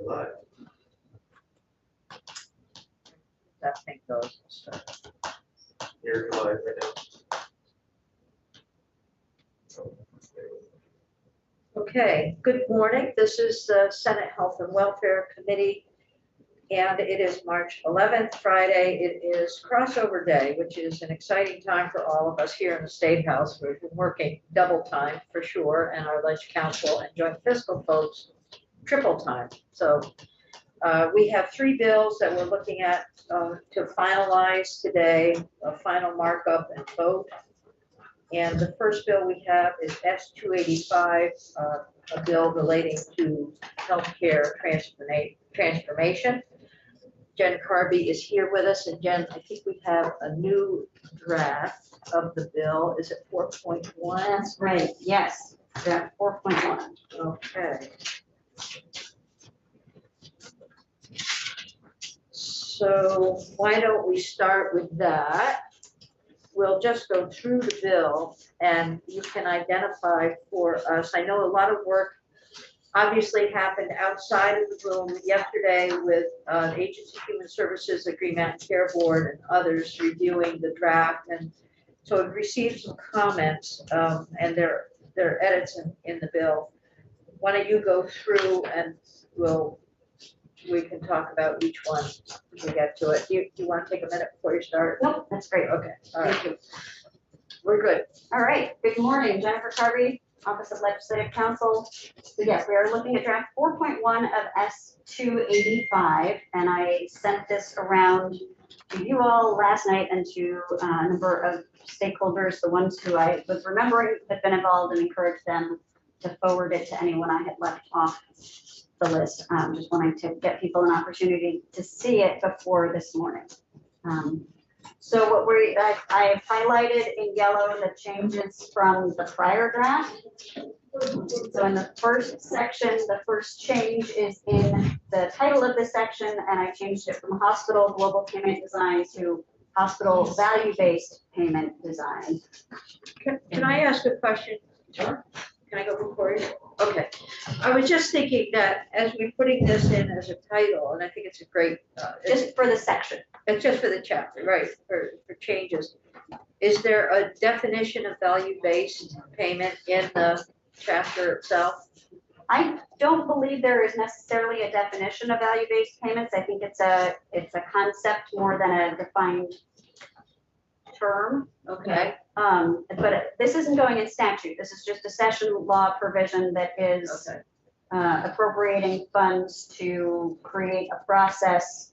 Alive. That thing goes. You're alive right now. Okay, good morning. This is the Senate Health and Welfare Committee, and it is March 11th, Friday. It is crossover day, which is an exciting time for all of us here in the State House. We've been working double time for sure, and our Ledge Council and Joint Fiscal folks triple time. So we have three bills that we're looking at to finalize today, a final markup and vote. And the first bill we have is S-285, a bill relating to healthcare transformation. Jen Carby is here with us, and Jen, I think we have a new draft of the bill. Is it 4.1? That's right, yes, draft 4.1. Okay. So why don't we start with that? We'll just go through the bill and you can identify for us. I know a lot of work obviously happened outside of the room yesterday with Agency Human Services, the Green Mountain Care Board, and others reviewing the draft. And so we've received some comments and there are edits in the bill. Why don't you go through and we can talk about each one when we get to it. Do you want to take a minute before you start? Nope, that's great. Okay, all right. Thank you. We're good. All right, good morning, Jennifer Carby, Office of Legislative Counsel. So yes, we are looking at draft 4.1 of S-285, and I sent this around to you all last night and to a number of stakeholders, the ones who I was remembering had been involved, and encouraged them to forward it to anyone I had left off the list. Just wanting to get people an opportunity to see it before this morning. So what I have highlighted in yellow the changes from the prior draft. So in the first section, the first change is in the title of this section, and I changed it from hospital global payment design to hospital value-based payment design. Can I ask a question? Sure. Can I go before you? Okay. I was just thinking that as we're putting this in as a title, and I think it's a great, Just for the section. it's just for the chapter, right, for changes. Is there a definition of value-based payment in the chapter itself? I don't believe there is necessarily a definition of value-based payments. I think it's a concept more than a defined term. Okay. But this isn't going in statute. This is just a session law provision that is Okay. Appropriating funds to create a process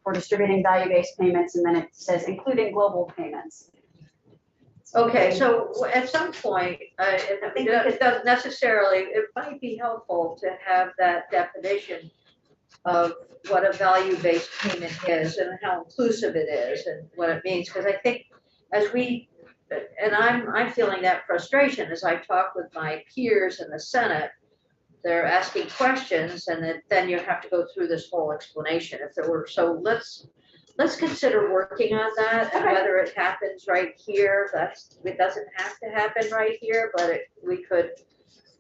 for distributing value-based payments, and then it says including global payments. Okay, so at some point, it doesn't necessarily, it might be helpful to have that definition of what a value-based payment is and how inclusive it is and what it means. Because I think as we, and I'm feeling that frustration as I talk with my peers in the Senate, they're asking questions and then you have to go through this whole explanation if there were. So let's consider working on that, and whether it happens right here. It doesn't have to happen right here, but we could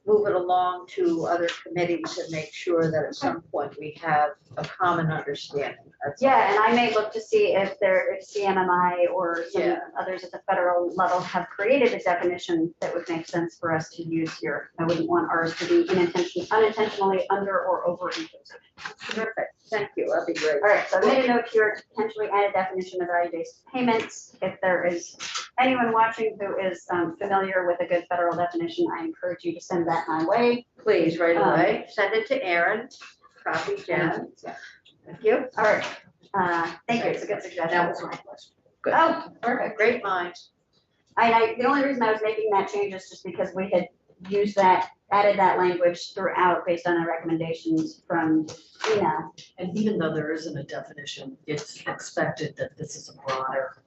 move it along to other committees and make sure that at some point we have a common understanding. Yeah, and I may look to see if CMMI or some others at the federal level have created a definition that would make sense for us to use here. I wouldn't want ours to be unintentionally under or over inclusive. Terrific. Thank you. That'd be great. All right, so I made a note here to potentially add a definition of value-based payments. If there is anyone watching who is familiar with a good federal definition, I encourage you to send that my way. Please, right away. Send it to Aaron. Copy Jen. Thank you. All right. Thank you. It's a good suggestion. That was my question. Good. Oh, perfect. Great minds. The only reason I was making that change is just because we had used that, added that language throughout based on the recommendations from Ina. And even though there isn't a definition, it's expected that this is a broader,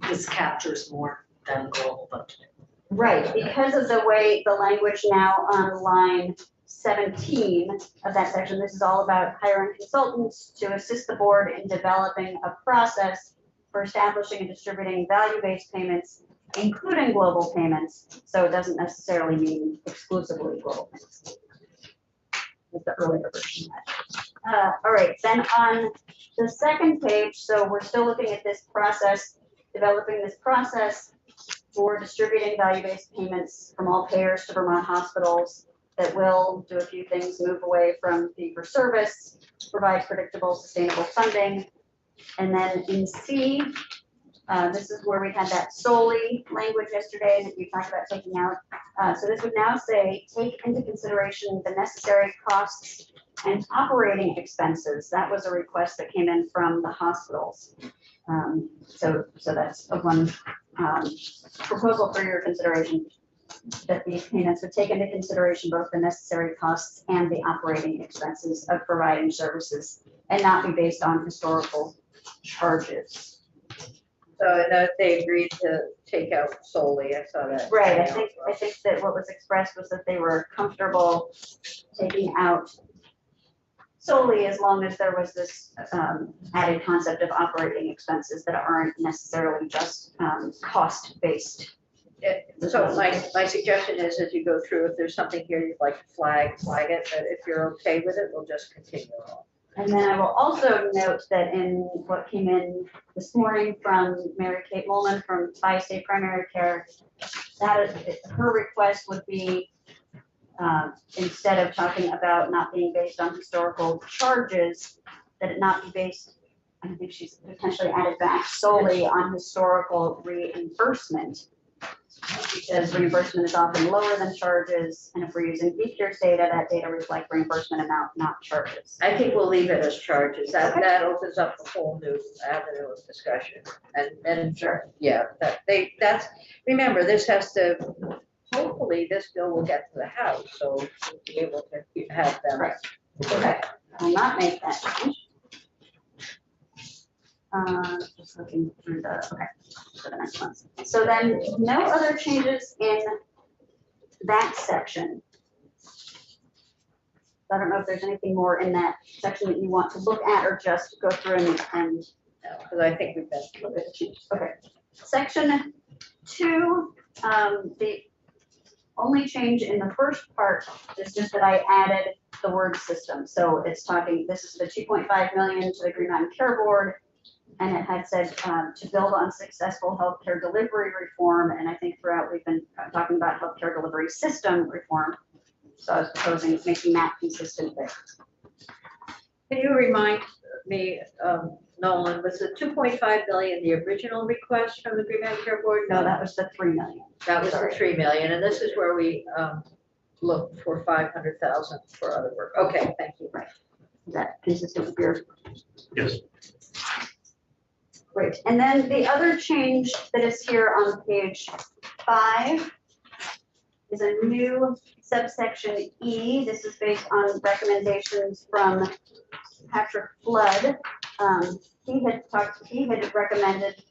this captures more than global budgeting. Right, because of the way the language now on line 17 of that section, this is all about hiring consultants to assist the board in developing a process for establishing and distributing value-based payments, including global payments. So it doesn't necessarily mean exclusively global payments. the earlier version had. All right, then on the second page, so we're still looking at this process, developing this process for distributing value-based payments from all payers to Vermont hospitals that will do a few things, move away from fee-for-service, provide predictable, sustainable funding. And then in C, this is where we had that solely language yesterday that we talked about taking out. So this would now say, take into consideration the necessary costs and operating expenses. That was a request that came in from the hospitals. So that's a one proposal for your consideration, that these payments would take into consideration both the necessary costs and the operating expenses of providing services and not be based on historical charges. So that they agreed to take out solely, I saw that. Right, I think that what was expressed was that they were comfortable taking out solely as long as there was this added concept of operating expenses that aren't necessarily just cost-based. So my suggestion is, as you go through, if there's something here you'd like to flag it, but if you're okay with it, we'll just continue on. And then I will also note that in what came in this morning from Mary Kate Molman from Bi-State Primary Care, that is, her request would be, instead of talking about not being based on historical charges, that it not be based, I think she's potentially added back solely on historical reimbursement, because reimbursement is often lower than charges, and if we're using features data, that data reflects reimbursement amount, not charges. I think we'll leave it as charges. That opens up a whole new avenue of discussion. And sure, yeah, that's, remember, this has to, hopefully this bill will get to the House, so we'll be able to have them. Right. Okay, I will not make that change. Just looking through the, okay, for the next one. So then no other changes in that section. I don't know if there's anything more in that section that you want to look at or just go through and Because I think we've been. look at the changes. Okay. Section 2, the only change in the first part is just that I added the word system. So it's talking, this is the 2.5 million to the Green Mountain Care Board. And it had said to build on successful healthcare delivery reform. And I think throughout we've been talking about healthcare delivery system reform. So I was proposing making that consistent there. Can you remind me, Nolan, was the 2.5 million the original request from the Green Mountain Care Board? No, that was the 3 million. That was the Sorry. 3 million, and this is where we look for 500,000 for other work. Okay, thank you. Is that consistent with your? Yes. Great. And then the other change that is here on page 5 is a new subsection E. This is based on recommendations from Patrick Flood. He had recommended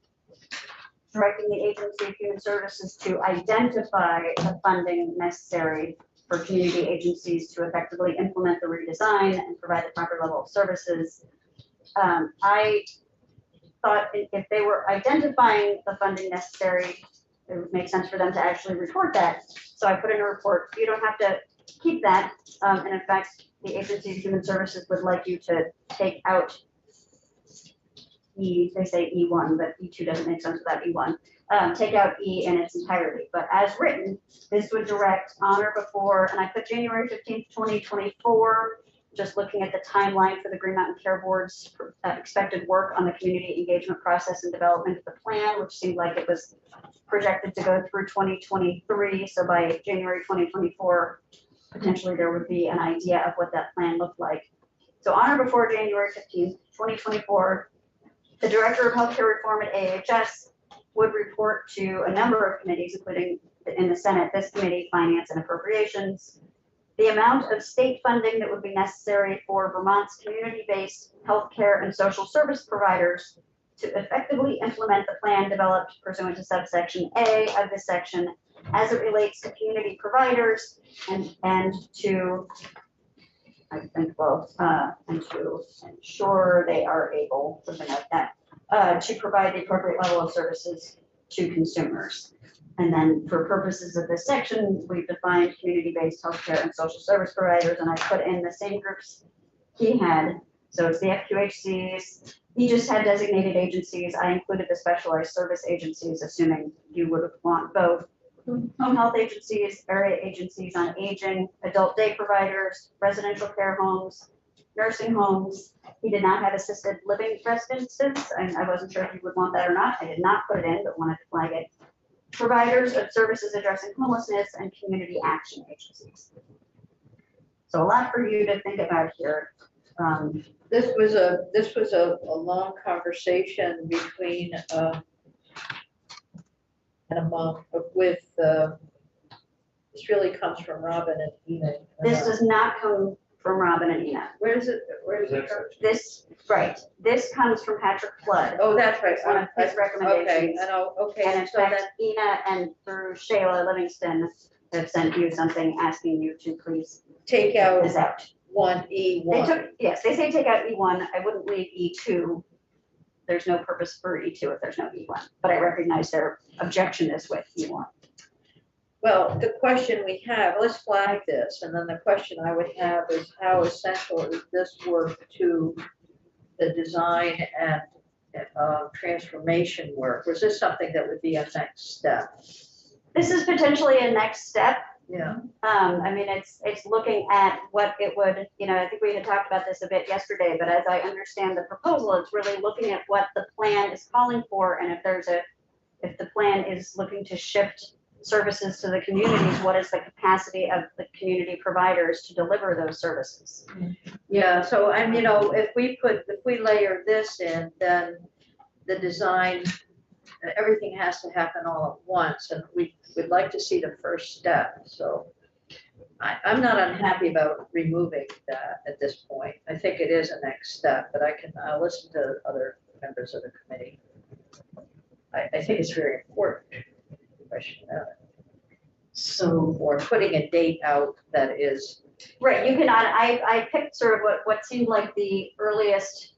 directing the Agency of Human Services to identify the funding necessary for community agencies to effectively implement the redesign and provide the proper level of services. I thought if they were identifying the funding necessary, it would make sense for them to actually report that. So I put in a report, you don't have to keep that. And in fact, the Agency of Human Services would like you to take out E, they say E1, but E2 doesn't make sense without E1. Take out E in its entirety. But as written, this would direct on or before, and I put January 15th, 2024, just looking at the timeline for the Green Mountain Care Board's expected work on the community engagement process and development of the plan, which seemed like it was projected to go through 2023. So by January 2024, potentially there would be an idea of what that plan looked like. So on or before January 15th, 2024, the Director of Healthcare Reform at AHS would report to a number of committees, including in the Senate, this committee, Finance and Appropriations, the amount of state funding that would be necessary for Vermont's community-based healthcare and social service providers to effectively implement the plan developed pursuant to subsection A of this section as it relates to community providers and to, I think, well, and to ensure they are able, something like that, to provide the appropriate level of services to consumers. And then for purposes of this section, we've defined community-based healthcare and social service providers, and I put in the same groups he had. So it's the FQHCs. He just had designated agencies. I included the specialized service agencies, assuming you would want both. Home health agencies, area agencies on aging, adult day providers, residential care homes, nursing homes. He did not have assisted living residences, and I wasn't sure if you would want that or not. I did not put it in, but wanted to flag it. Providers of services addressing homelessness and community action agencies. So a lot for you to think about here. This was a long conversation between, and among, with, this really comes from Robin and Ina. This does not come from Robin and Ina. Where is it come? This, right, this comes from Patrick Flood. Oh, that's right. It's one of his Okay, recommendations. I know, okay, And in so then, fact, Ina and through Shayla Livingston have sent you something asking you to please take get out this out. 1E1. They took, yes, they say take out E1. I wouldn't leave E2. There's no purpose for E2 if there's no E1, but I recognize their objection is with E1. Well, the question we have, let's flag this, and then the question I would have is how essential is this work to the design and transformation work? Was this something that would be a next step? This is potentially a next step. Yeah. I mean, it's looking at what it would, you know, I think we had talked about this a bit yesterday, but as I understand the proposal, it's really looking at what the plan is calling for, and if the plan is looking to shift services to the communities, what is the capacity of the community providers to deliver those services? Yeah, so I'm, you know, if we layer this in, then the design, everything has to happen all at once, and we would like to see the first step. So I'm not unhappy about removing that at this point. I think it is a next step, but I'll listen to other members of the committee. I think it's very important. Question about it. So, Or putting a date out that is. Right, you cannot, I picked sort of what seemed like the earliest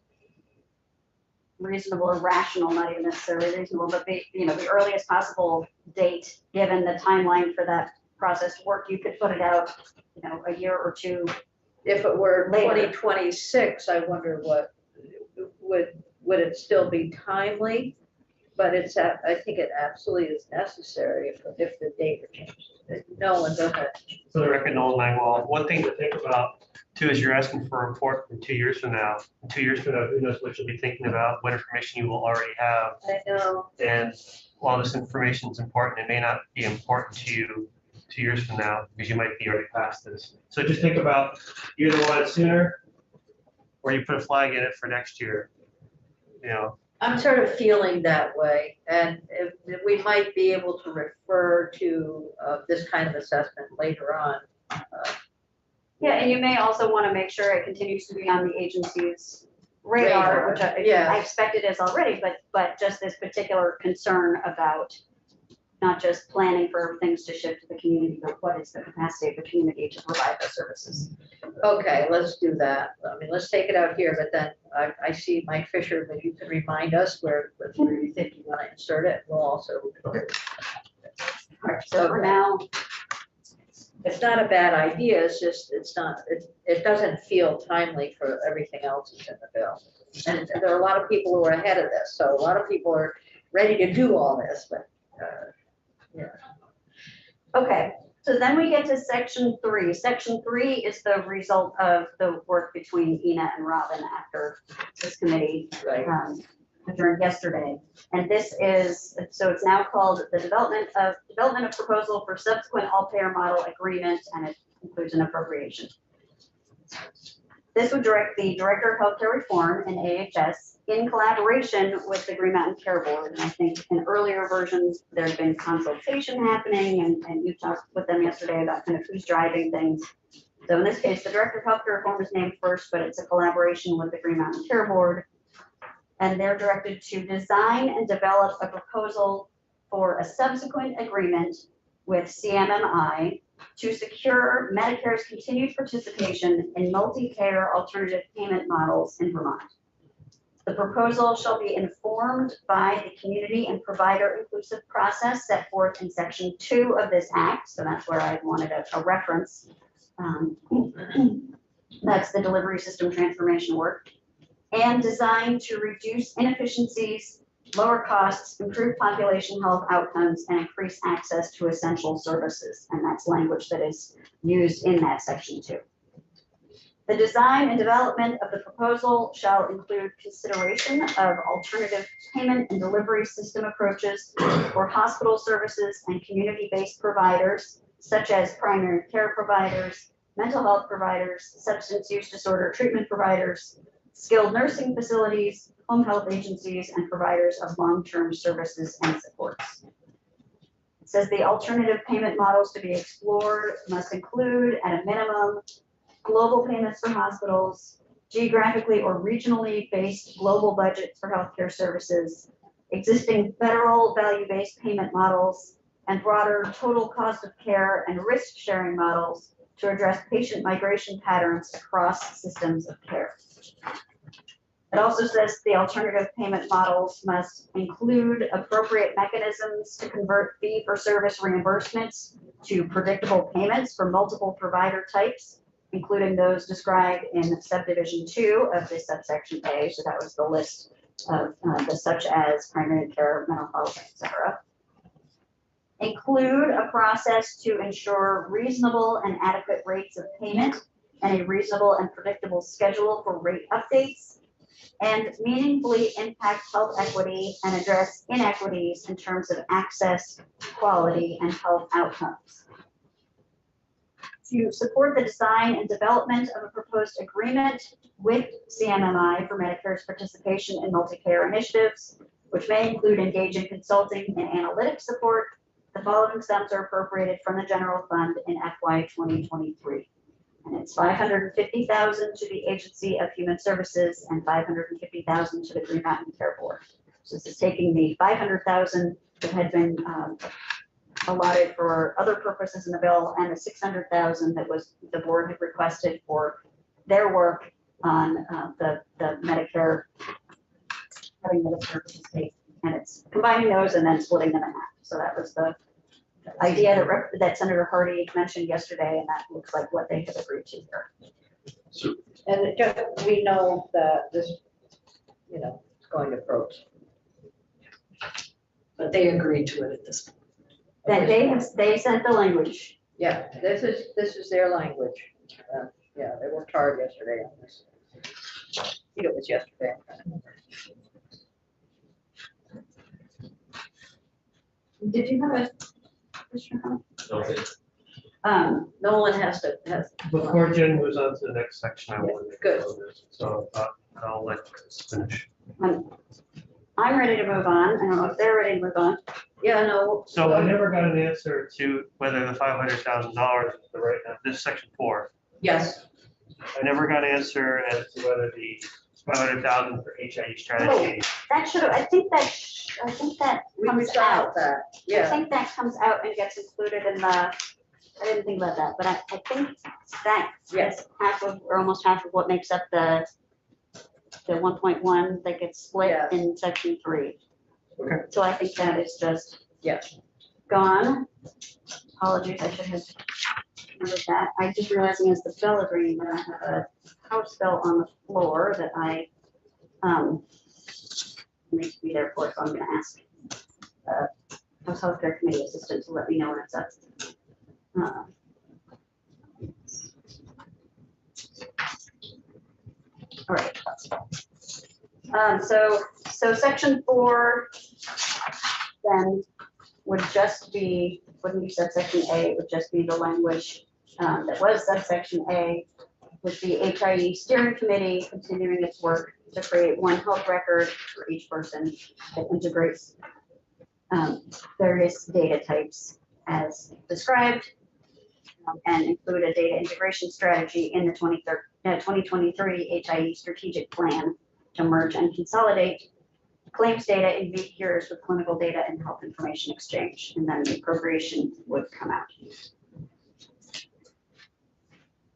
reasonable or rational, not even necessarily reasonable, but the, you know, the earliest possible date, given the timeline for that process to work. You could put it out, you know, a year or two. If it were Later. 2026, I wonder what, would it still be timely? But I think it absolutely is necessary if the date were changed. No one does that. For the record, Noel Langwell, one thing to think about too is you're asking for a report from 2 years from now. In 2 years from now, who knows what you'll be thinking about, what information you will already have. I know. And while this information is important, it may not be important to you 2 years from now because you might be already past this. So just think about you either want it sooner or you put a flag in it for next year. You know, I'm sort of feeling that way, and if we might be able to refer to this kind of assessment later on. Yeah, and you may also want to make sure it continues to be on the agency's radar, which I expect it is already, but just this particular concern about not just planning for things to shift to the community, but what is the capacity of the community to provide those services. Okay, let's do that. I mean, let's take it out here, but then I see Mike Fisher, but you can remind us where you think you want to insert it. We'll also. All right, so for now, It's not a bad idea, it's just, it doesn't feel timely for everything else that's in the bill. And there are a lot of people who are ahead of this, so a lot of people are ready to do all this, but, yeah. okay, so then we get to section 3. Section 3 is the result of the work between Ina and Robin after this committee Right. adjourned yesterday. And this is, so it's now called the development of proposal for subsequent all payer model agreement, and it includes an appropriation. This would direct the Director of Healthcare Reform and AHS in collaboration with the Green Mountain Care Board. And I think in earlier versions, there's been consultation happening, and you talked with them yesterday about kind of who's driving things. So in this case, the Director of Healthcare Reform is named first, but it's a collaboration with the Green Mountain Care Board. And they're directed to design and develop a proposal for a subsequent agreement with CMMI to secure Medicare's continued participation in multi-payer alternative payment models in Vermont. The proposal shall be informed by the community and provider inclusive process set forth in section 2 of this act. So that's where I wanted a reference. That's the delivery system transformation work, and designed to reduce inefficiencies, lower costs, improve population health outcomes, and increase access to essential services. And that's language that is used in that section 2. The design and development of the proposal shall include consideration of alternative payment and delivery system approaches for hospital services and community-based providers, such as primary care providers, mental health providers, substance use disorder treatment providers, skilled nursing facilities, home health agencies, and providers of long-term services and supports. It says the alternative payment models to be explored must include, at a minimum, global payments for hospitals, geographically or regionally based global budgets for healthcare services, existing federal value-based payment models, and broader total cost of care and risk-sharing models to address patient migration patterns across systems of care. It also says the alternative payment models must include appropriate mechanisms to convert fee-for-service reimbursements to predictable payments for multiple provider types, including those described in subdivision 2 of this subsection A. So that was the list of the such as primary care, mental health, etc. Include a process to ensure reasonable and adequate rates of payment and a reasonable and predictable schedule for rate updates, and meaningfully impact health equity and address inequities in terms of access, quality, and health outcomes. To support the design and development of a proposed agreement with CMMI for Medicare's participation in multi-care initiatives, which may include engaging consulting and analytic support, the following sums are appropriated from the general fund in FY 2023. And it's $550,000 to the Agency of Human Services and $550,000 to the Green Mountain Care Board. So this is taking the $500,000 that had been allotted for other purposes in the bill, and the $600,000 that was the board had requested for their work on the Medicare, having Medicare state, and it's combining those and then splitting them in half. So that was the idea that Senator Hardy mentioned yesterday, and that looks like what they have agreed to here. And it just, we know that this, you know, is going to approach. But they agreed to it at this point. That they sent the language. Yeah, this is their language. Yeah, they worked hard yesterday on this. I think it was yesterday. Did you have a question? Nolan has. Before Jen moves on to the next section, I Yeah, want to. good. So I'll let Chris finish. I'm ready to move on. I don't know if they're ready to move on. Yeah, no. So I never got an answer to whether the $500,000 is the right, this section 4. Yes. I never got an answer as to whether the $500,000 for HIE strategy. That should have, I think that We comes resolved out. that, I yeah. think that comes out and gets included in the, I didn't think about that, but I think that Yes. is half of, or almost half of what makes up the 1.1 that gets split Yes. in section 3. Okay. So I think that is just Yes. gone. Apologies, I should have remembered that. I just realizing as the bell is ringing, that I have a house bell on the floor that I need to be there for, so I'm gonna ask House Healthcare Committee Assistant to let me know when it's up. All right. So section 4 then would just be, wouldn't be subsection A, it would just be the language that was subsection A, with the HIE steering committee continuing its work to create one health record for each person that integrates various data types as described, and include a data integration strategy in the 2023 HIE strategic plan to merge and consolidate claims data in VCures with clinical data and health information exchange, and then the appropriation would come out.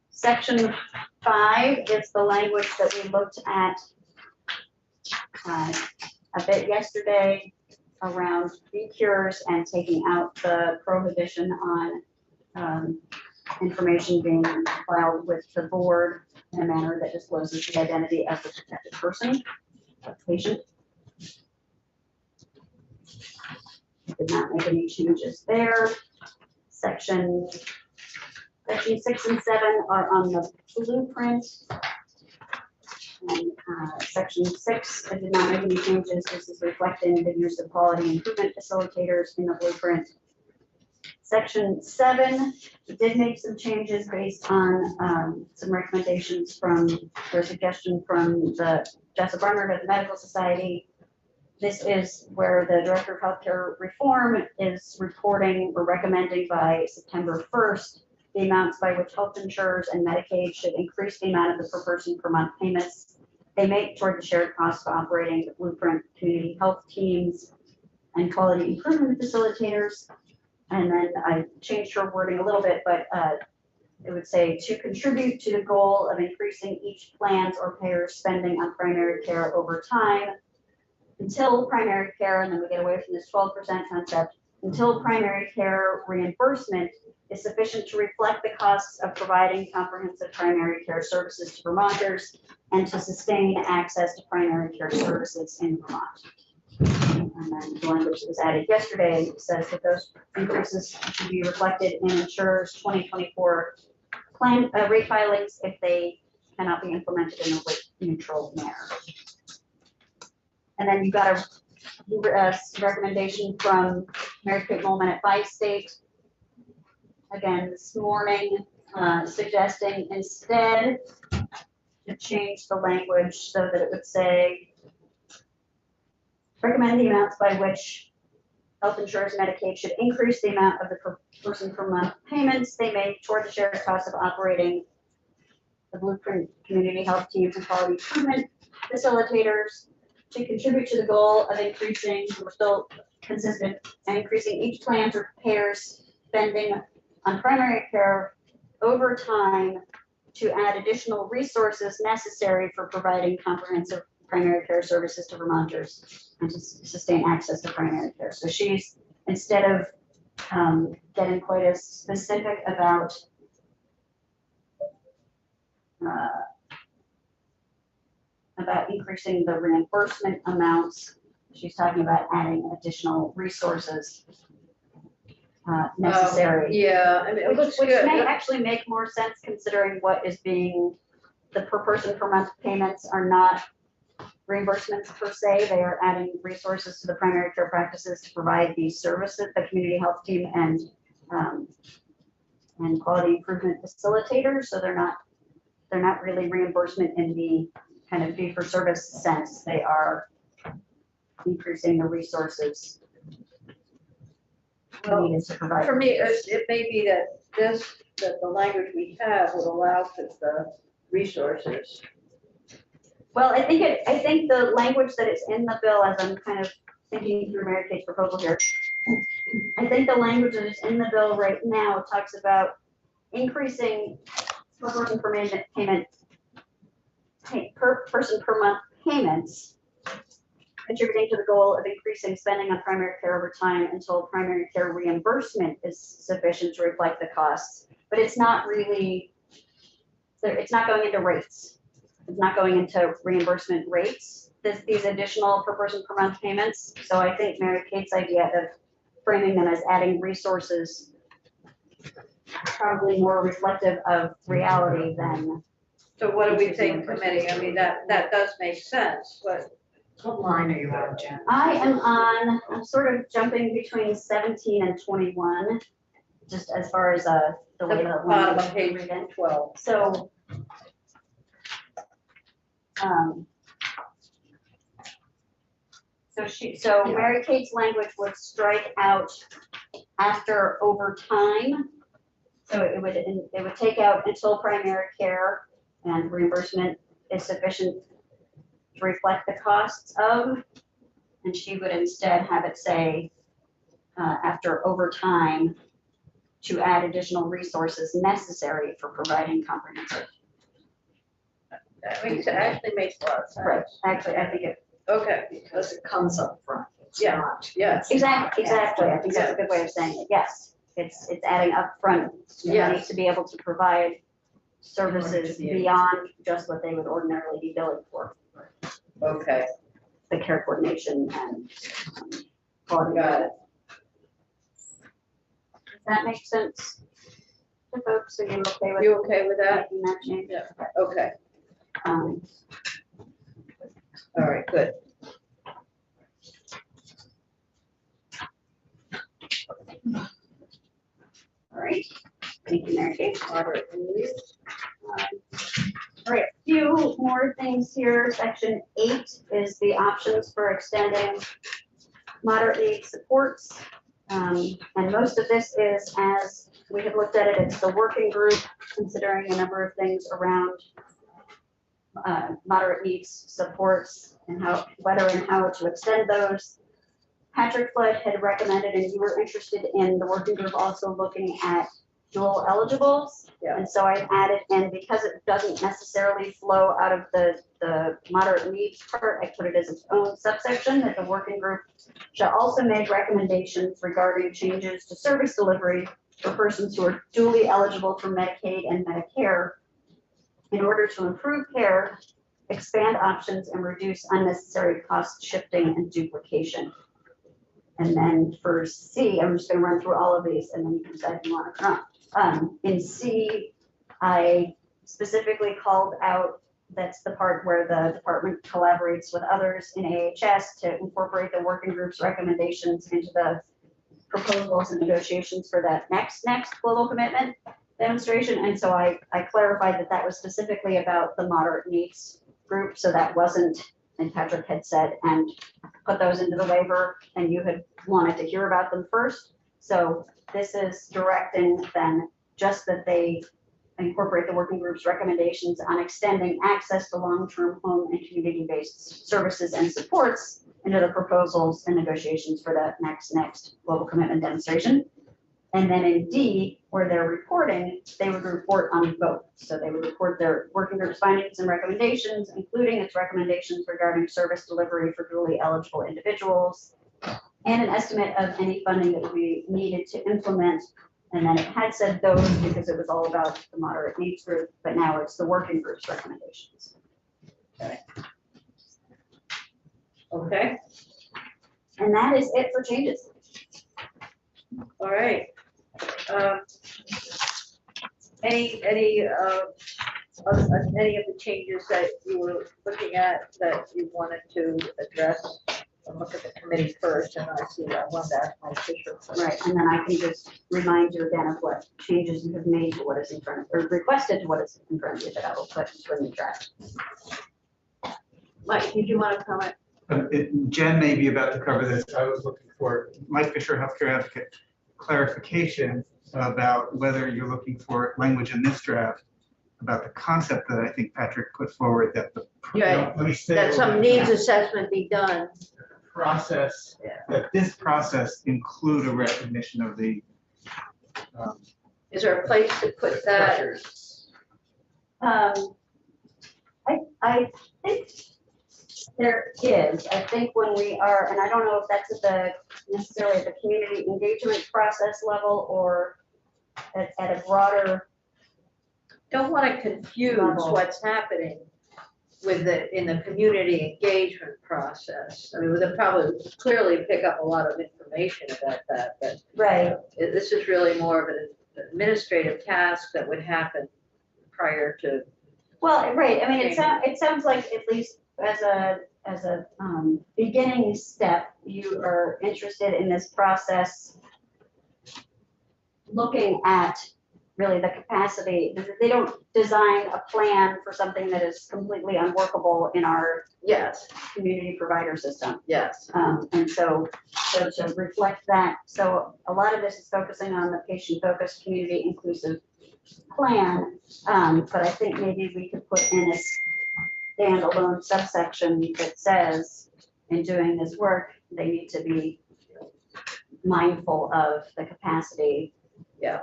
Section 5 is the language that we looked at a bit yesterday around fee cures and taking out the prohibition on information being filed with the board in a manner that discloses the identity of the protected person, the patient. Did not make any changes there. Section 6 and 7 are on the blueprint. And section 6, I did not make any changes. This is reflecting the use of quality improvement facilitators in the blueprint. Section 7 did make some changes based on some recommendations from, or suggestion from the Jessup Barnard of the Medical Society. This is where the Director of Healthcare Reform is reporting or recommending by September 1st the amounts by which health insurers and Medicaid should increase the amount of the per person per month payments they make toward the shared costs of operating the Blueprint community health teams and quality improvement facilitators. And then I changed her wording a little bit, but it would say to contribute to the goal of increasing each plan's or payer's spending on primary care over time until primary care, and then we get away from this 12% concept, until primary care reimbursement is sufficient to reflect the costs of providing comprehensive primary care services to Vermonters and to sustain access to primary care services in Vermont. And then the language that was added yesterday says that those increases should be reflected in insurers' 2024 plan rate filings if they cannot be implemented in a rate neutral manner. And then you got a recommendation from Mary Kate Molman at Five State. Again, this morning, suggesting instead to change the language so that it would say, recommend the amounts by which health insurers and Medicaid should increase the amount of the per person per month payments they make toward the shared cost of operating the Blueprint community health teams and quality improvement facilitators to contribute to the goal of increasing, we're still consistent, and increasing each plan's or payer's spending on primary care over time to add additional resources necessary for providing comprehensive primary care services to Vermonters and to sustain access to primary care. So she's, instead of getting quite as specific about increasing the reimbursement amounts, she's talking about adding additional resources necessary. Yeah, I mean, it looks Which good. may actually make more sense considering what is being, the per person per month payments are not reimbursements per se, they are adding resources to the primary care practices to provide these services, the community health team and quality improvement facilitators. So they're not really reimbursement in the kind of fee for service sense. They are increasing the resources needed to provide. For me, it may be that the language we have would allow for the resources. Well, I think the language that is in the bill, as I'm kind of thinking through Mary Kate's proposal here, I think the language that is in the bill right now talks about increasing per person per person per month payments, contributing to the goal of increasing spending on primary care over time until primary care reimbursement is sufficient to reflect the costs. But it's not really, it's not going into rates. It's not going into reimbursement rates, these additional per person per month payments. So I think Mary Kate's idea of framing them as adding resources probably more reflective of reality than. So what do we think, committee? I mean, that does make sense, but What line are you on, Jen? I'm sort of jumping between 17 and 21, just as far as the way the the bottom language of page read it. 12. So, so Mary Kate's language would strike out after over time. So it would take out until primary care and reimbursement is sufficient to reflect the costs of, and she would instead have it say after over time to add additional resources necessary for providing comprehensive. That actually makes a lot of sense. Right, actually, I think it Okay, because it comes up front. It's Yeah. not. yes, Exactly, I think that's a good way of saying it, yes. It's adding upfront money Yes. to be able to provide services be able to- beyond just what they would ordinarily be billing for, okay, the care coordination and quality. got it. Does that make sense to folks? Are you okay with? You okay with that? Making that change? Yeah. Okay, Um, all right, good. All right, thank you, Mary Kate. Moderate need. All right, a few more things here. Section 8 is the options for extending moderate need supports. And most of this is, as we have looked at it, it's the working group considering a number of things around moderate needs supports and how, whether and how to extend those. Patrick Flood had recommended, and you were interested in the working group also looking at dual eligibles. Yeah. And so I added in, because it doesn't necessarily flow out of the moderate needs part, I put it as its own subsection, that the working group shall also make recommendations regarding changes to service delivery for persons who are duly eligible for Medicaid and Medicare in order to improve care, expand options, and reduce unnecessary cost shifting and duplication. And then for C, I'm just gonna run through all of these and then you can decide if you want to or not. In C, I specifically called out, that's the part where the department collaborates with others in AHS to incorporate the working group's recommendations into the proposals and negotiations for that next global commitment demonstration. And so I clarified that that was specifically about the moderate needs group. So that wasn't, and Patrick had said, and put those into the waiver, and you had wanted to hear about them first. So this is directing then just that they incorporate the working group's recommendations on extending access to long-term home and community-based services and supports into the proposals and negotiations for that next global commitment demonstration. And then in D, where they're reporting, they would report on both. So they would report their working group's findings and recommendations, including its recommendations regarding service delivery for duly eligible individuals, and an estimate of any funding that would be needed to implement. And then it had said those because it was all about the moderate needs group, but now it's the working group's recommendations. Okay, And that is it for changes. all right. Any of the changes that you were looking at that you wanted to address? I'll look at the committee first, and I see I wanted to ask my Fisher. Right, and then I can just remind you again of what changes you have made to what is in front, or requested to what is in front of you that I will put into the draft. Mike, did you want to comment? Jen may be about to cover this. I was looking for Mike Fisher, healthcare advocate, clarification about whether you're looking for language in this draft about the concept that I think Patrick put forward that the. Yeah, Let me say that it some over needs again. assessment be done. Process, Yeah. that this process include a recognition of the. Is there a place to put that? pressures. I think there is. I think when we are, and I don't know if that's at the necessarily at the community engagement process level or at a broader. Don't want to confuse Level. what's happening with in the community engagement process. I mean, they'll probably clearly pick up a lot of information about that, but Right. this is really more of an administrative task that would happen prior to. Well, right. I mean, it sounds like at least as a beginning step, you are interested in this process, looking at really the capacity. They don't design a plan for something that is completely unworkable in our Yes, community provider system. yes, And so to reflect that, so a lot of this is focusing on the patient-focused, community inclusive plan. But I think maybe we could put in a standalone subsection that says, in doing this work, they need to be mindful of the capacity. Yeah.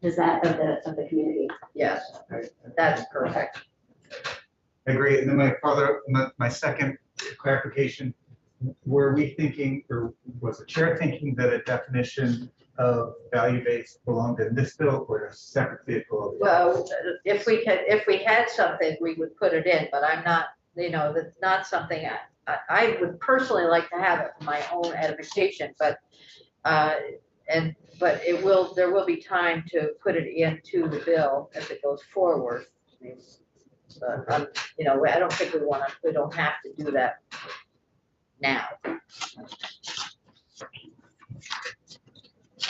Is that of the community? yes, that's perfect. I agree. And then my second clarification. Were we thinking, or was the chair thinking that a definition of value-based belonged in this bill or a separate vehicle? Well, if we had something, we would put it in, but I'm not, that's not something I would personally like to have it for my own edification, but, but there will be time to put it into the bill as it goes forward. I mean, but, I don't think we don't have to do that now.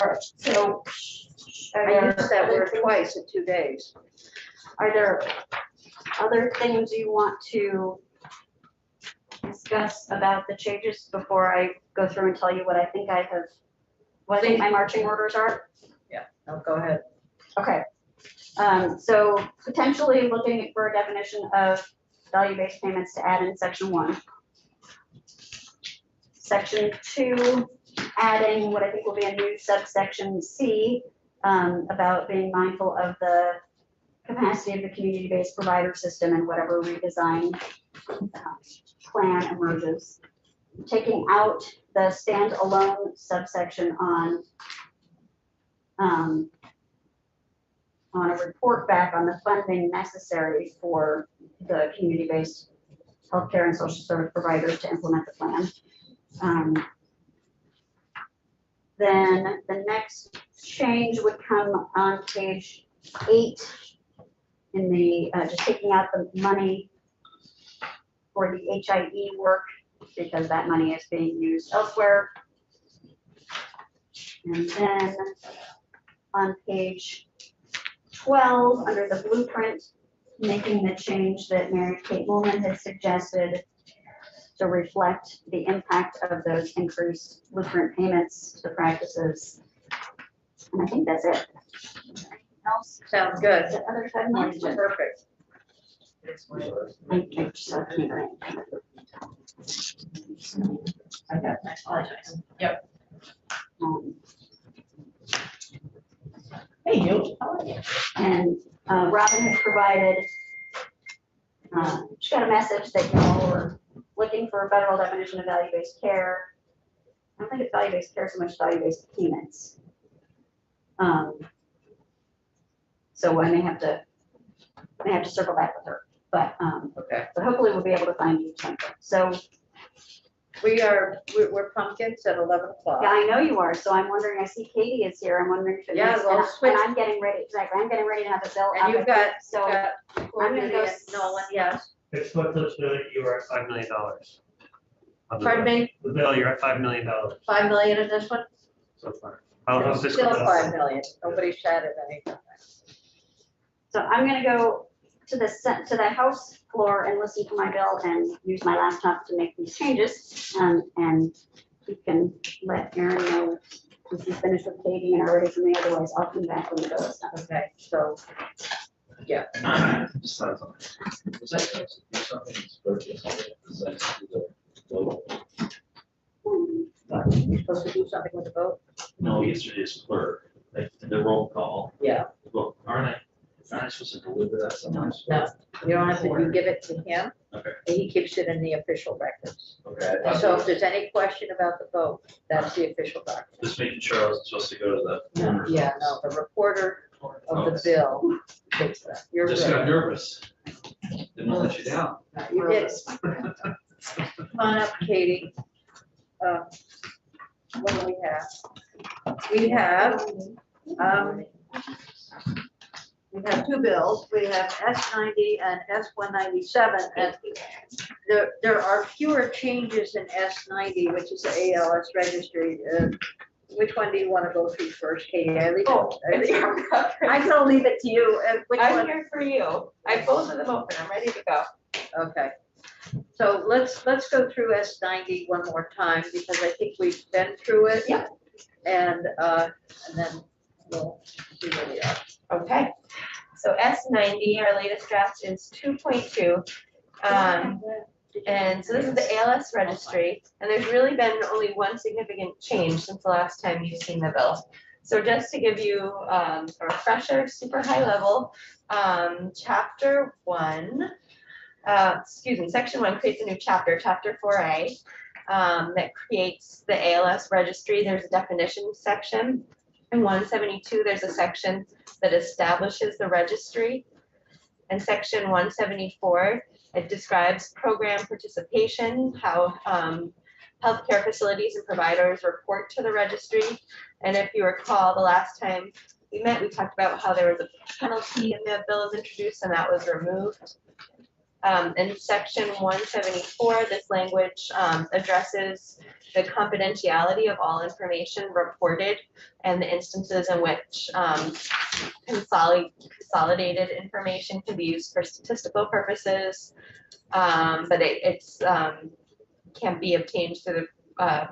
All right, so. I used that word twice in 2 days. Are there other things you want to discuss about the changes before I go through and tell you what I think what I think my marching orders are? Yeah, no, go ahead. Okay. So potentially looking for a definition of value-based payments to add in section 1. Section 2, adding what I think will be a new subsection C, about being mindful of the capacity of the community-based provider system and whatever redesign plan emerges. Taking out the standalone subsection on a report back on the funding necessary for the community-based healthcare and social service providers to implement the plan. Then the next change would come on page 8 in the, just taking out the money for the HIE work because that money is being used elsewhere. And then on page 12, under the blueprint, making the change that Mary Kate Woolman had suggested to reflect the impact of those increased blueprint payments to the practices. And I think that's it. Anything else? Sounds good. The other 5 minutes? Perfect. I got that. Apologize. Yep. Hey, you. How are you? And Robin has provided, she got a message that you all were looking for a federal definition of value-based care. I don't think it's value-based care so much value-based payments. So I may have to circle back with her, but Okay. but hopefully we'll be able to find you something. So We're pumpkins at 11 o'clock. yeah, I know you are. So I'm wondering. I see Katie is here. I'm wondering if it Yeah, makes, well, and switch. I'm getting ready. Exactly, I'm getting ready to have a bill. And up you've at- got, so I'm gonna go Nolan, yes. It's what those know that you are at $5 million. On the Pardon bill. me, The bill, you're at $5 million 5 million in this one? so far. I'll just Still go 5 million. Nobody shattered anything. So I'm gonna go to the House floor and listen to my bill and use my laptop to make these changes. And you can let Aaron know if you finished with Katie and are ready for me. Otherwise, I'll come back when the bill is done. Okay, so, yeah. Was that something supposed to do You're supposed to do something with the vote? No, yesterday's clerk, like the roll call. Yeah. Well, aren't I supposed to deliver that somewhere? No, you don't have to, you give it to him. Okay. And he keeps it in the official records. Okay. And so if there's any question about the vote, that's the official document. Just making sure I wasn't supposed to go to the. Yeah, no, the reporter of the bill takes that. You're Just got good. nervous. Didn't want to let you down. You did. Come on up, Katie. What do we have? We have 2 bills. We have S90 and S197, and there are fewer changes in S90, which is the Als Registry. Which one do you want to go through first, Katie? I'm gonna leave it to you. Which I'm one? here for you. I have both of them open. I'm ready to go. Okay. So let's go through S90 one more time because I think we've been through it. Yeah. And then we'll see where we are. Okay. So S90, our latest draft is 2.2. And so this is the ALS registry, and there's really been only one significant change since the last time you've seen the bill. So just to give you a refresher, super high level, chapter 1 Section 1 creates a new chapter, Chapter 4A, that creates the ALS registry. There's a definition section. In 172, there's a section that establishes the registry. In Section 174, it describes program participation, how healthcare facilities and providers report to the registry. And if you recall, the last time we met, we talked about how there was a penalty in the bill was introduced and that was removed. In Section 174, this language addresses the confidentiality of all information reported and the instances in which consolidated information can be used for statistical purposes, but it's can't be obtained through the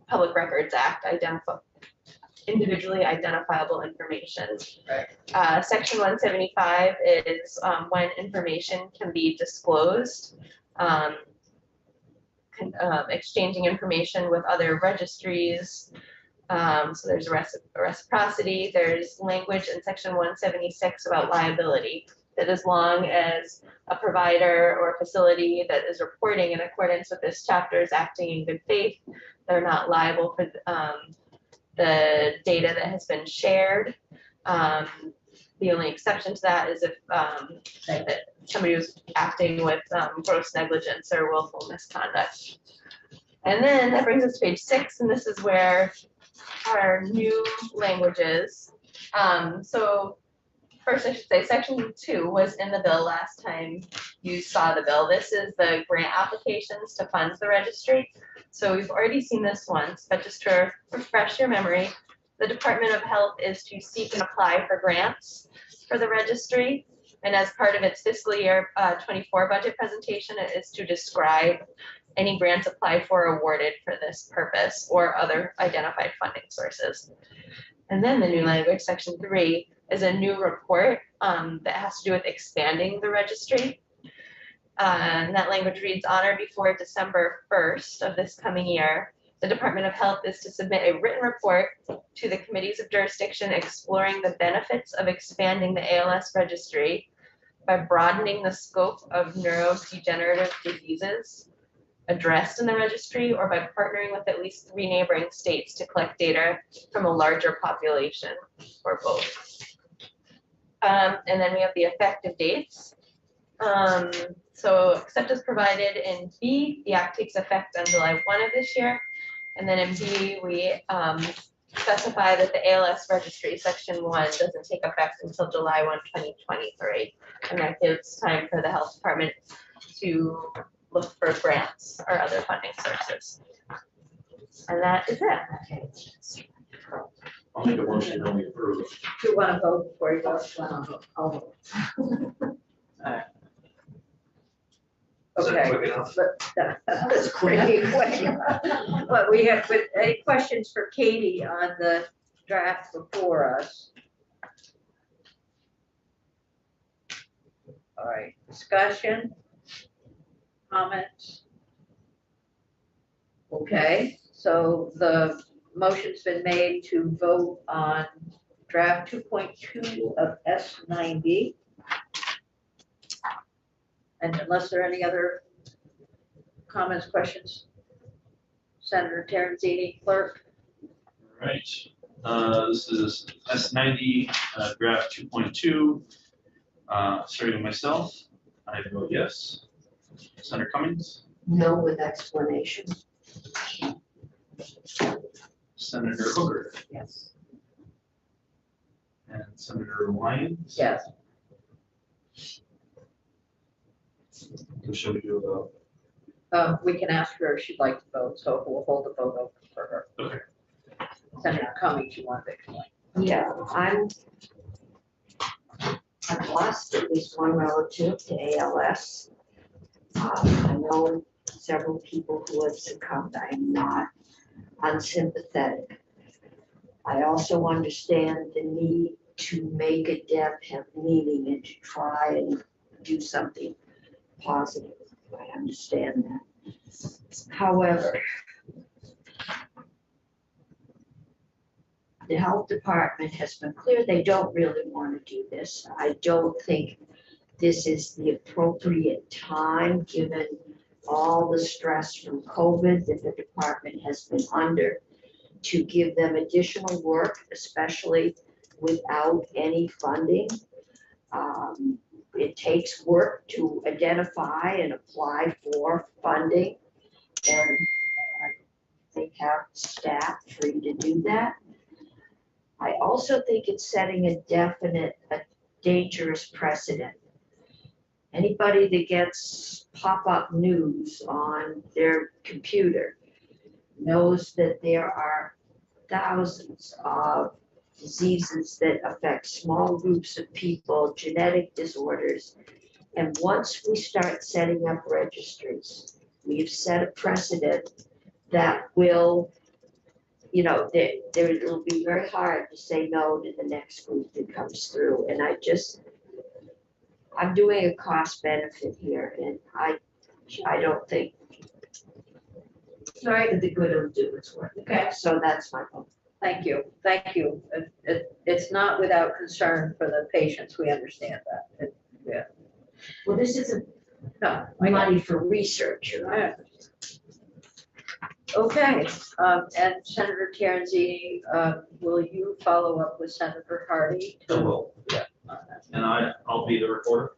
Public Records Act, individually identifiable information. Right. Section 175 is when information can be disclosed, exchanging information with other registries. So there's reciprocity. There's language in Section 176 about liability, that as long as a provider or facility that is reporting in accordance with this chapter is acting in good faith, they're not liable for the data that has been shared. The only exception to that is if that somebody was acting with gross negligence or willful misconduct. And then that brings us to page 6, and this is where our new language is. So first I should say Section 2 was in the bill last time you saw the bill. This is the grant applications to fund the registry. So we've already seen this once, but just to refresh your memory, the Department of Health is to seek and apply for grants for the registry. And as part of its fiscal year 24 budget presentation, it is to describe any grants applied for, awarded for this purpose, or other identified funding sources. And then the new language, Section 3, is a new report that has to do with expanding the registry. And that language reads, on or before December 1st of this coming year, the Department of Health is to submit a written report to the committees of jurisdiction exploring the benefits of expanding the ALS registry by broadening the scope of neurodegenerative diseases addressed in the registry, or by partnering with at least 3 neighboring states to collect data from a larger population, or both. And then we have the effective dates. So except as provided in B, the act takes effect on July 1 of this year. And then in B, we specify that the ALS registry, Section 1, doesn't take effect until July 1, 2023. And that gives time for the health department to look for grants or other funding sources. And that is it. I'll make a motion that we approve. Do you want to vote before you vote? I'll vote. Is that Okay, quick enough? but that's pretty quick. But we have, any questions for Katie on the draft before us? All right, discussion, comments? Okay, so the motion's been made to vote on draft 2.2 of S90. And unless there are any other comments, questions, Senator Terenzini, clerk. All right, this is S90, draft 2.2. Starting with myself, I vote yes. Senator Cummings, No with explanation. Senator Hooker, Yes. and Senator Lyons. Yes. So shall we do a We can ask her if she'd like to vote, so we'll hold the vote open for her. Okay. Senator Cummings, you want to explain? Yeah, I've lost at least one relative to ALS. I know several people who have succumbed. I'm not unsympathetic. I also understand the need to make a death have meaning and to try and do something positive. I understand that. However, the health department has been clear they don't really want to do this. I don't think this is the appropriate time, given all the stress from COVID that the department has been under, to give them additional work, especially without any funding. It takes work to identify and apply for funding, and they have staff free to do that. I also think it's setting a dangerous precedent. Anybody that gets pop-up news on their computer knows that there are thousands of diseases that affect small groups of people, genetic disorders. And once we start setting up registries, we've set a precedent that will, it'll be very hard to say no to the next group that comes through. And I'm doing a cost benefit here, and I don't think the good will do its work. Okay. So that's my point. Thank you. It's not without concern for the patients, we understand that. Well, this isn't No, money for research, I- Okay, and Senator Terenzini, will you follow up with Senator Hardy? I will. on that? And I'll be the reporter.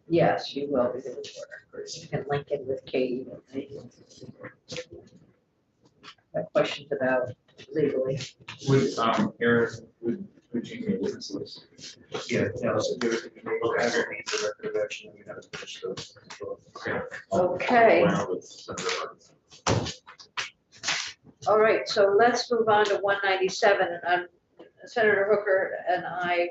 Yes, you will be the reporter. You can link in with Katie. Got questions about legally. Would, Aaron, would you make witness list? Yeah. So there is, okay, I don't need the record of action, we haven't finished those. Okay. Okay. Wow, with Senator Harden. All right, so let's move on to 197. And Senator Hooker and I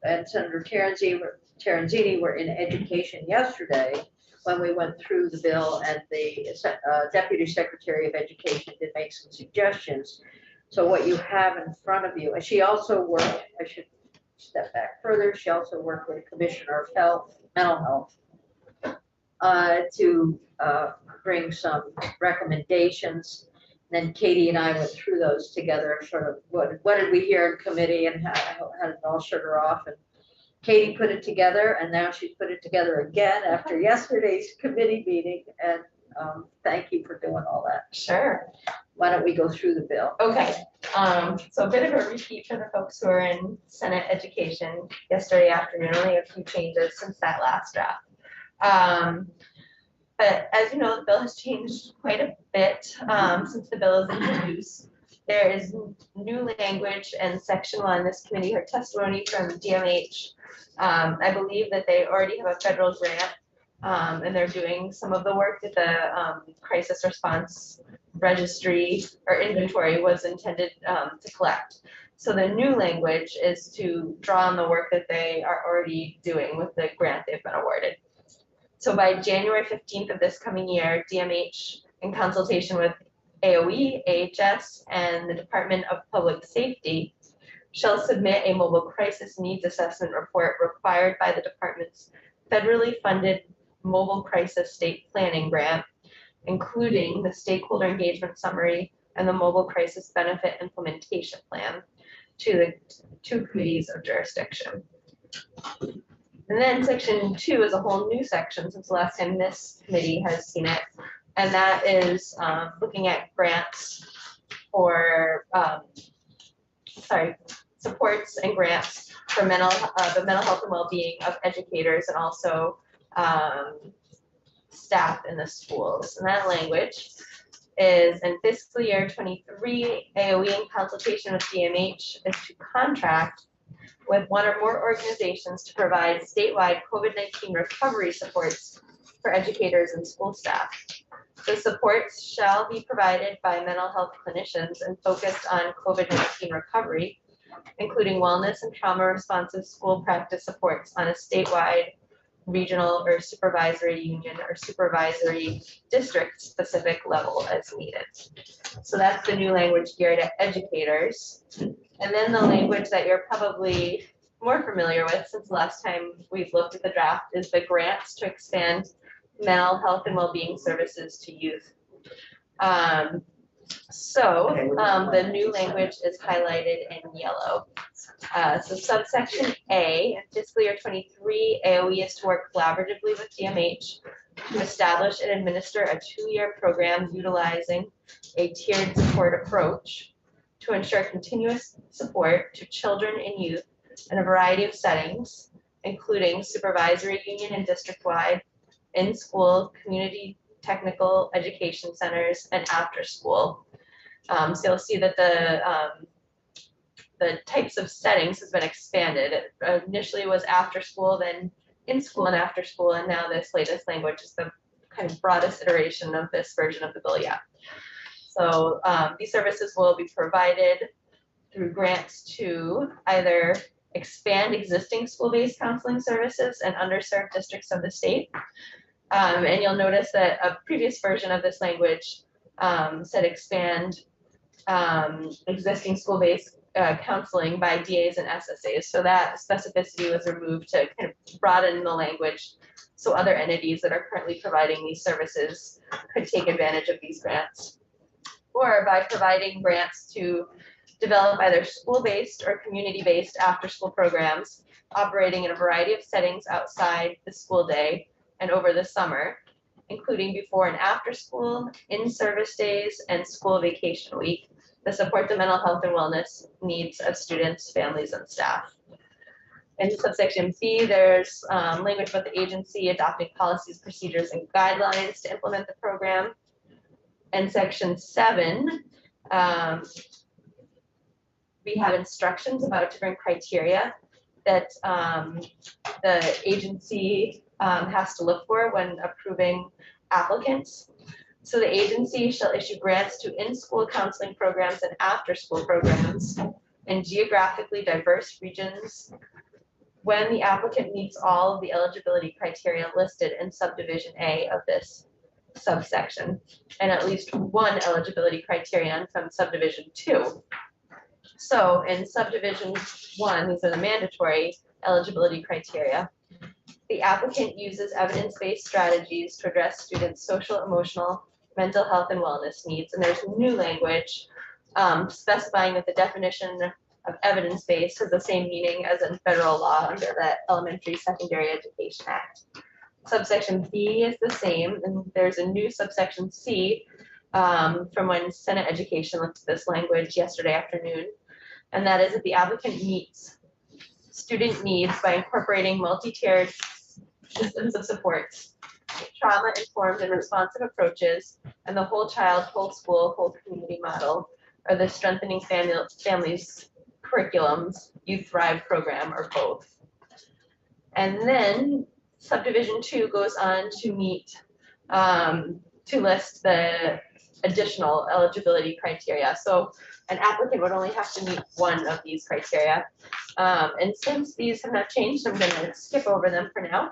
and Senator Terenzini were in education yesterday when we went through the bill, and the Deputy Secretary of Education did make some suggestions. So what you have in front of you, and she also worked, I should step back further, she also worked with the Commissioner of Health, Mental Health, to bring some recommendations. Then Katie and I went through those together, sort of what did we hear in committee and how did it all sugar off. And Katie put it together, and now she's put it together again after yesterday's committee meeting. And thank you for doing all that. Sure. Why don't we go through the bill? Okay, so a bit of a repeat for the folks who are in Senate Education yesterday afternoon, only a few changes since that last draft. But as you know, the bill has changed quite a bit since the bill is introduced. There is new language in section 1. This committee heard testimony from DMH. I believe that they already have a federal grant, and they're doing some of the work that the crisis response registry or inventory was intended to collect. So the new language is to draw on the work that they are already doing with the grant they've been awarded. So by January 15th of this coming year, DMH, in consultation with AOE, AHS, and the Department of Public Safety, shall submit a mobile crisis needs assessment report required by the department's federally funded mobile crisis state planning grant, including the stakeholder engagement summary and the mobile crisis benefit implementation plan, to the two committees of jurisdiction. And then section 2 is a whole new section since the last time this committee has seen it. And that is looking at grants for, supports and grants for the mental health and well-being of educators and also staff in the schools. And that language is in fiscal year 23, AOE in consultation with DMH is to contract with one or more organizations to provide statewide COVID-19 recovery supports for educators and school staff. The supports shall be provided by mental health clinicians and focused on COVID-19 recovery, including wellness and trauma responsive school practice supports on a statewide, regional, or supervisory union or supervisory district specific level as needed. So that's the new language geared at educators. And then the language that you're probably more familiar with since the last time we've looked at the draft is the grants to expand mental health and well-being services to youth. So, Okay, we're the new language is highlighted in yellow. So subsection A, in fiscal year 23, AOE is to work collaboratively with DMH to establish and administer a 2-year program utilizing a tiered support approach to ensure continuous support to children and youth in a variety of settings, including supervisory union and district-wide, in-school, community technical education centers, and after-school. So you'll see that the types of settings has been expanded. It initially was after school, then in school and after school, and now this latest language is the kind of broadest iteration of this version of the bill yet. So these services will be provided through grants to either expand existing school-based counseling services in underserved districts of the state. And you'll notice that a previous version of this language said expand existing school-based counseling by DAs and SSAs. So that specificity was removed to kind of broaden the language so other entities that are currently providing these services could take advantage of these grants. Or by providing grants to develop either school-based or community-based after-school programs operating in a variety of settings outside the school day and over the summer, including before and after school, in-service days, and school vacation week, to support the mental health and wellness needs of students, families, and staff. In subsection B, there's language about the agency adopting policies, procedures, and guidelines to implement the program. And section 7, we have instructions about different criteria that the agency has to look for when approving applicants. So the agency shall issue grants to in-school counseling programs and after-school programs in geographically diverse regions when the applicant meets all of the eligibility criteria listed in subdivision A of this subsection, and at least one eligibility criterion from subdivision 2. So in subdivision 1, these are the mandatory eligibility criteria. The applicant uses evidence-based strategies to address students' social, emotional, mental health, and wellness needs. And there's new language specifying that the definition of evidence-based has the same meaning as in federal law under the Elementary Secondary Education Act. Subsection B is the same, and there's a new subsection C from when Senate Education looked at this language yesterday afternoon. And that is that the applicant meets student needs by incorporating multi-tiered systems of supports, trauma-informed and responsive approaches, and the whole child, whole school, whole community model, or the strengthening families curriculums, Youth Thrive program, or both. And then subdivision 2 goes on to meet, to list the additional eligibility criteria. So an applicant would only have to meet one of these criteria. And since these have not changed, I'm gonna skip over them for now.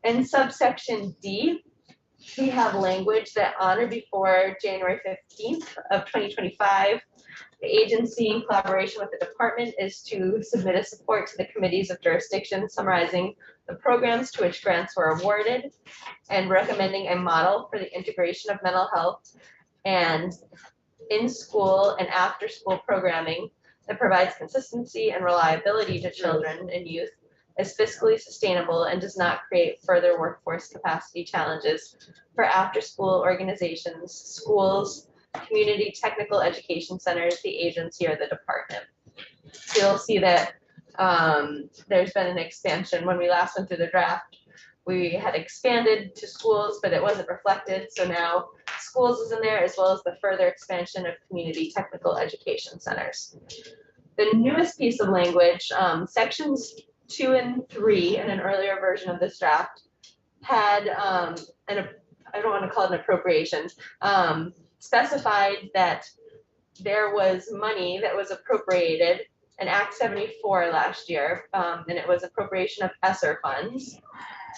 In subsection D, we have language that on or before January 15th of 2025, the agency in collaboration with the department is to submit a support to the committees of jurisdiction summarizing the programs to which grants were awarded and recommending a model for the integration of mental health and in-school and after-school programming that provides consistency and reliability to children and youth, is fiscally sustainable and does not create further workforce capacity challenges for after-school organizations, schools, community technical education centers, the agency, or the department. So you'll see that there's been an expansion. When we last went through the draft, we had expanded to schools, but it wasn't reflected. So now schools is in there, as well as the further expansion of community technical education centers. The newest piece of language, sections 2 and 3 in an earlier version of this draft had, I don't want to call it an appropriation, specified that there was money that was appropriated in Act 74 last year, and it was appropriation of ESSER funds,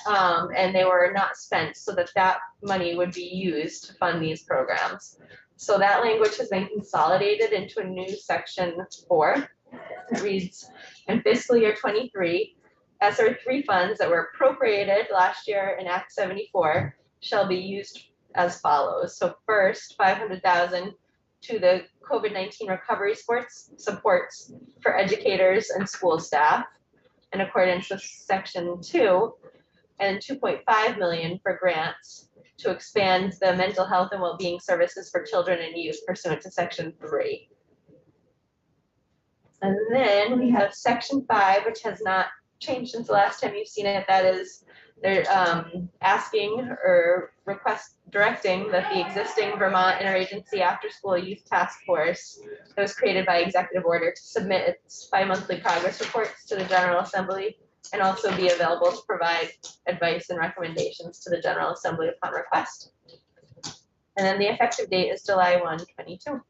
and they were not spent, so that money would be used to fund these programs. So that language has been consolidated into a new section 4. It reads, in fiscal year 23, ESSER 3 funds that were appropriated last year in Act 74 shall be used as follows. So first, 500,000 to the COVID-19 recovery supports for educators and school staff in accordance with Section 2, and 2.5 million for grants to expand the mental health and well-being services for children and youth pursuant to Section 3. And then we have Section 5, which has not changed since the last time you've seen it. That is, they're asking or directing that the existing Vermont Interagency After-School Youth Task Force that was created by executive order to submit its bi-monthly progress reports to the General Assembly and also be available to provide advice and recommendations to the General Assembly upon request. And then the effective date is July 1, 2022.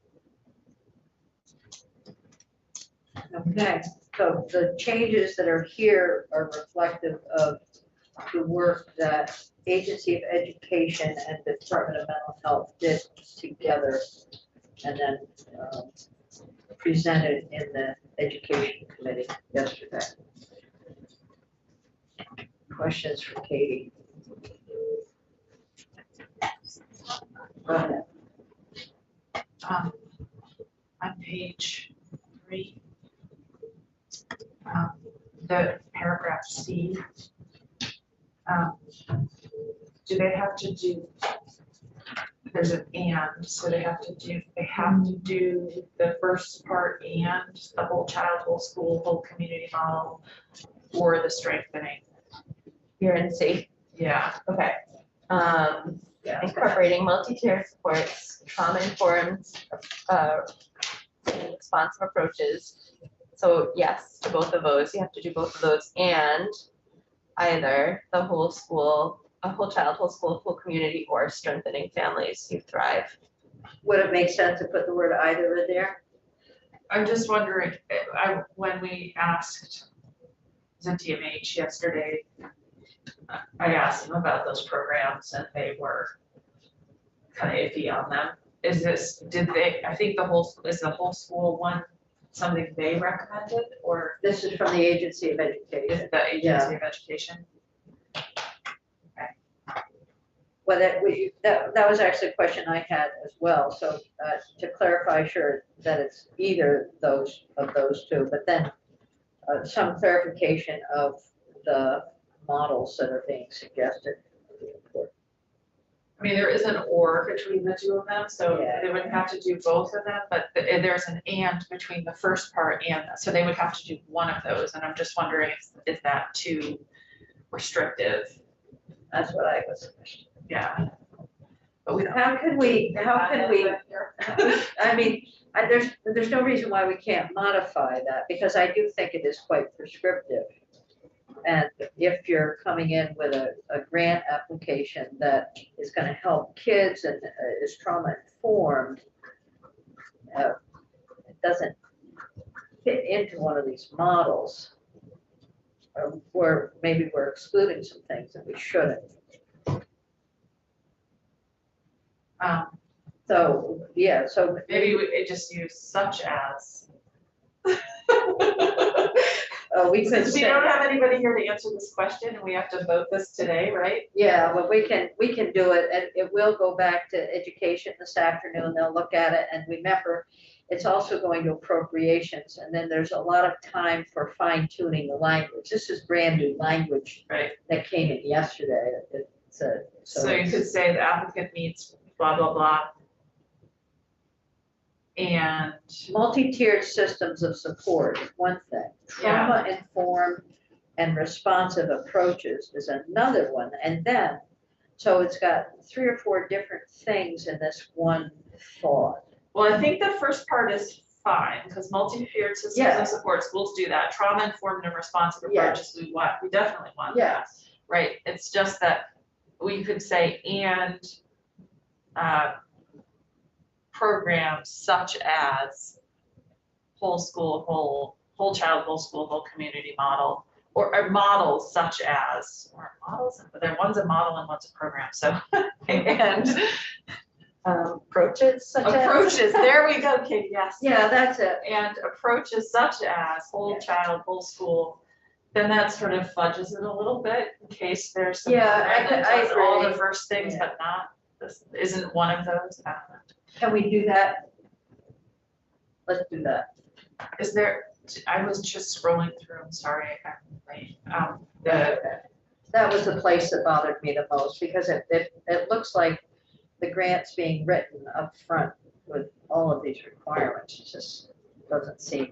Okay, so the changes that are here are reflective of the work that Agency of Education and the Department of Mental Health did together and then presented in the Education Committee yesterday. Questions for Katie? Go ahead. On page 3, the paragraph C, do they have to do, there's an and, so they have to do the first part and the whole child, whole school, whole community model, or the strengthening? You're in safe. Yeah. Okay. Incorporating multi-tier supports, trauma-informed, responsive approaches. So yes, to both of those, you have to do both of those, and either the whole school, a whole child, whole school, whole community, or strengthening families who thrive. Would it make sense to put the word either in there? I'm just wondering, when we asked ZTMH yesterday, I asked them about those programs and they were kind of iffy on them. I think is the whole school one something they recommended, or? This is from the Agency of Education. Is the Agency of Education? Well, that was actually a question I had as well. So to clarify, sure, that it's either of those two, but then some clarification of the models that are being suggested. I mean, there is an or between the two of them, so Yeah. they wouldn't have to do both of them, but there's an and between the first part and that, so they would have to do one of those, and I'm just wondering, is that too restrictive? That's what I was. Yeah. But we don't. How can we, I mean, there's no reason why we can't modify that, because I do think it is quite prescriptive. And if you're coming in with a grant application that is going to help kids and is trauma informed, it doesn't fit into one of these models. Where maybe we're excluding some things that we shouldn't. So, yeah, so Maybe it just use such as. we could Since we say, don't have anybody here to answer this question and we have to vote this today, right? yeah, but we can do it, and it will go back to education this afternoon. They'll look at it, and remember, it's also going to appropriations, and then there's a lot of time for fine tuning the language. This is brand new language Right. that came in yesterday. So you could say the applicant meets blah, blah, blah. And multi-tiered systems of support is one thing. Trauma-informed and responsive approaches is another one. And then, so it's got 3 or 4 different things in this one thought. well, I think the first part is fine, because multi-tiered systems Yeah. of support, schools do that. Trauma-informed and responsive Yeah. approaches, we definitely want that. Yes. Right, it's just that we could say and programs such as whole school, whole child, whole school, whole community model, or models such as, or models, but then one's a model and one's a program, so, and Approaches such as. approaches, there we go, Katie, yes. Yeah, that's it. And approaches such as whole child, whole school, then that sort of fudges it a little bit in case there's some Yeah, program that I does all the agree. first things, Yeah. but not. this isn't one of those. I don't know. Can we do that? Let's do that. Is there, I was just scrolling through, I'm sorry, I'm late. That was the place that bothered me the most, because it looks like the grant's being written up front with all of these requirements. It just doesn't seem.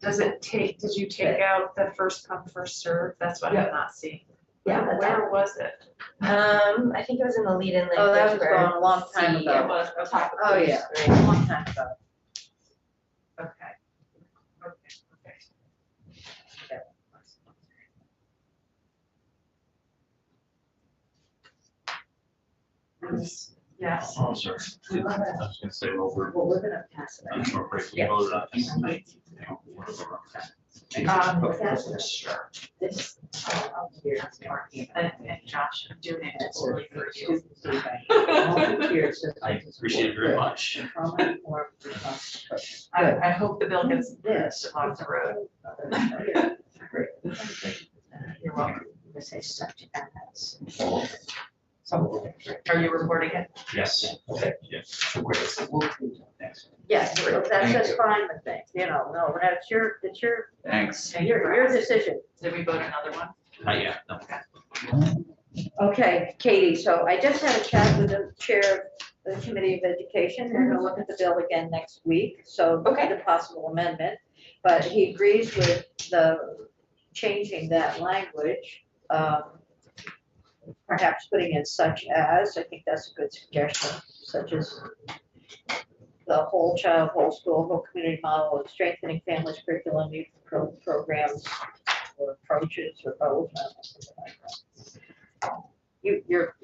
Does it take, did you take out the first come, first serve? That's what I'm not seeing. Yeah, that's Where was it? I think it was in the lead-in language. Oh, that was for gone a long time C. ago. It was, okay, Oh, yeah, a long time ago. okay. Yes. Oh, sorry. I was gonna say, well, we're. Well, we're gonna pass it out. Yeah. Sure. This. And Josh, I'm doing it totally for you. I appreciate it very much. I hope the bill gets This. off the road. You're welcome. Say such as. So, are you reporting it? Yes. Okay. Yes. Great. Yeah, that's fine with me, no, that's your, Thanks. your decision. Did we vote another one? Not yet, no. Okay, Katie, so I just had a chat with the chair of the Committee of Education. They're gonna look at the bill again next week, so look at the possible amendment. But he agrees with the changing that language, perhaps putting in such as, I think that's a good suggestion, such as the whole child, whole school, whole community model of strengthening families, curriculum, youth programs, or approaches, or both. I don't know, something like that. You're.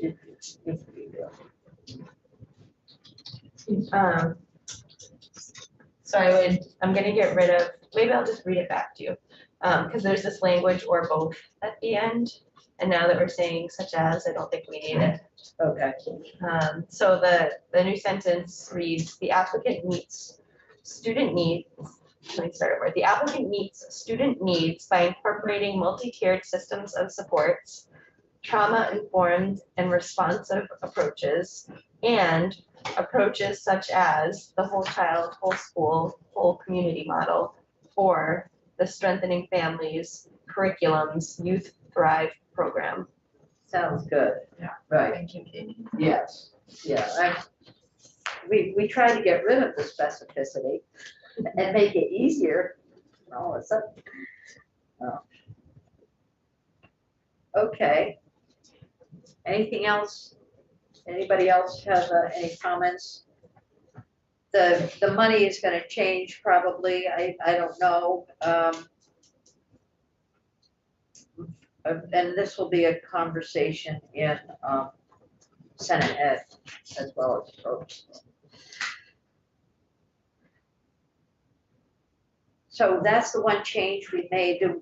So I'm gonna get rid of, maybe I'll just read it back to you. Because there's this language or both at the end. And now that we're saying such as, I don't think we need it. Okay. So the new sentence reads, the applicant meets student needs. Let me start over. The applicant meets student needs by incorporating multi-tiered systems of supports, trauma-informed and responsive approaches, and approaches such as the whole child, whole school, whole community model, or the strengthening families, curriculums, youth thrive program. Sounds good. Yeah. Right, Thank you, Katie. yes, yeah. We try to get rid of the specificity and make it easier. All of a sudden. Oh. Okay. Anything else? Anybody else have any comments? The money is gonna change probably, I don't know. And this will be a conversation in Senate Ed as well as folks. So that's the one change we made. Do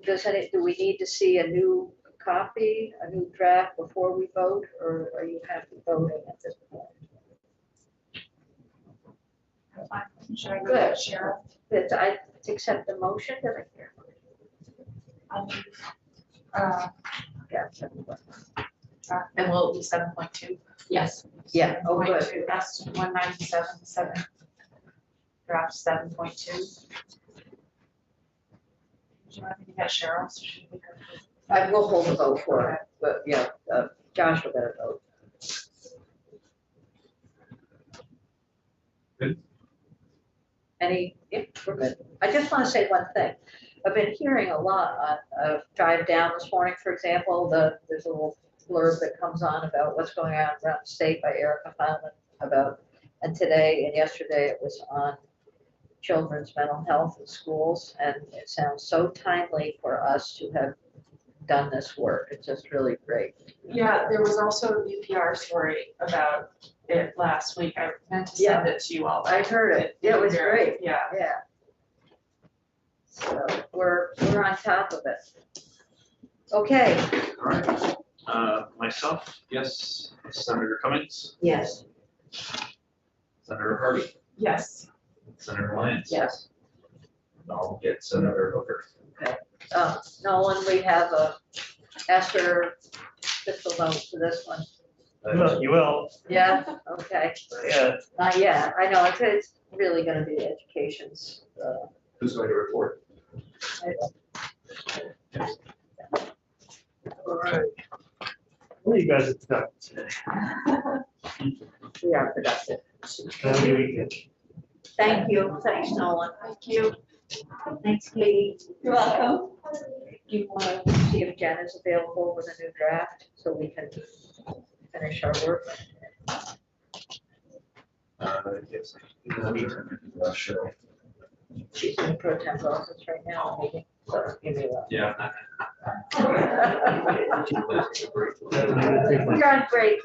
we need to see a new copy, a new draft before we vote, or are you happy voting at this point? Should I go Good. to Cheryl? That I accept the motion, did I hear? Yeah. And will it be 7.2? Yes. Yeah, oh, good. That's 197.7. Draft 7.2. Do you want me to get Cheryl? So she can go through? I will hold the vote for it, but yeah, Josh will better vote. Good. Yeah, we're good. I just want to say one thing. I've been hearing a lot on drive down this morning, for example, there's a little blurb that comes on about what's going on around the state by Erica Feinman about, and today and yesterday it was on children's mental health in schools, and it sounds so timely for us to have done this work. It's just really great. Yeah, there was also a UPR story about it last week. I meant to send it to you all. I heard it. Yeah, it was great. Yeah. Yeah. So we're on top of it. Okay. All right. Myself, yes. Senator Cummings, Yes. Senator Harvey, Yes. Senator Lyons. Yes. I'll get Senator Hooker. Nolan, we have a Esther fiscal note for this one. You will, Yeah, okay, yeah. not yet, I know, it's really gonna be education's, Who's going to report? All right. Well, you guys have done today. we are productive. Have a good weekend. Thank you, thanks Nolan. Thank you. Thanks Katie. You're welcome. Do you want to see if Jen is available with a new draft so we can finish our work? Yes. Sure. She's in the pro temp office right now, meeting, so give me that. Yeah. You're on break.